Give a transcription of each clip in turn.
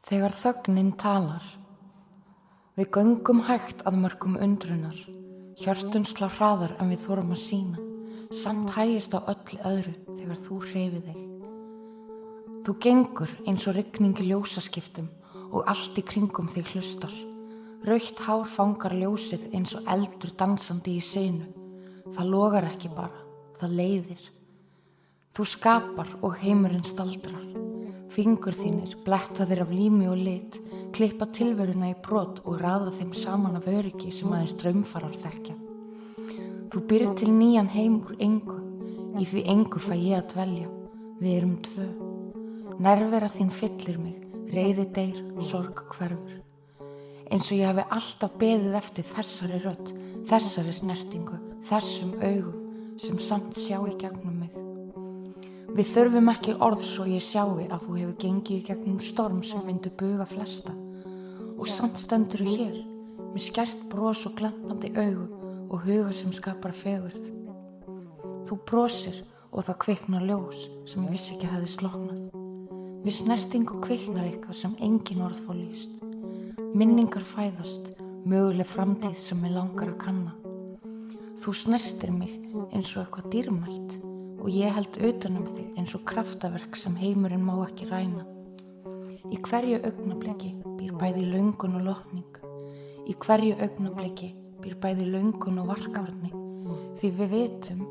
Þegar þögnin talar. Við göngum hægt að mörkum undrunar, hjörtun slá hraðar en við þorum að sýna, samt hægist á öllu öðru þegar þú hreyfir þig. Þú gengur eins og rigning í ljósaskiptum og allt í kringum þig hlustar. Rautt hár fangar ljósið eins og eldur dansandi í sinu. Það logar ekki bara, það leiðir. Þú skapar og heimurinn staldrar. Fingur þínir, blettaðir af lími og lit, klippa tilveruna í brot og raða þeim saman af öryggi sem aðeins draumfarar þekkja. Þú býrð til nýjan heim úr engu, í því engu fæ ég að dvelja. Við erum tvö. Nærvera þín fyllir mig, reiði deyr, sorg hverfur. Eins og ég hafi alltaf beðið eftir þessari rödd, þessari snertingu, þessum augum sem samt sjá í gegnum mig. Við þurfum ekki orð svo ég sjái að þú hefur gengið í gegnum storm sem myndi buga flesta. Og samt stendurðu hér, með skært bros og glampandi augu og huga sem skapar fegurð. Þú brosir og það kviknar ljós sem ég vissi ekki hefði slokknað. Við snertingu kviknar eitthvað sem engin orð fá lýst. Minningar fæðast, möguleg framtíð sem mig langar að kanna. Þú snertir mig eins og eitthvað dýrmætt og ég held utan þig eins og kraftaverk sem heimurinn má ekki ræna. Í hverju augnabliki býr bæði löngun og lotning. Í hverju augnabliki býr bæði löngun og varkárni, því við vitum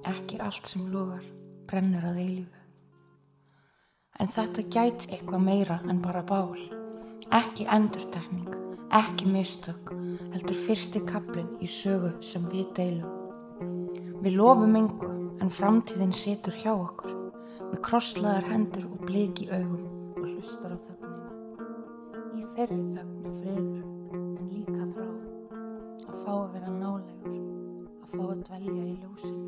ekki allt sem logar brennur að eilífu. En þetta gæti eitthvað meira en bara bál. Ekki endurtekning, ekki mistök, heldur fyrsti kaflinn í sögu sem við deilum. Við lofum engu, en framtíðin situr hjá okkur, með krosslaðar hendur og blik í augum og hlustar á þögnina. Í þeirri þögn friður, en líka þrá, að fá að vera nálægur, að fá að dvelja í ljósinu.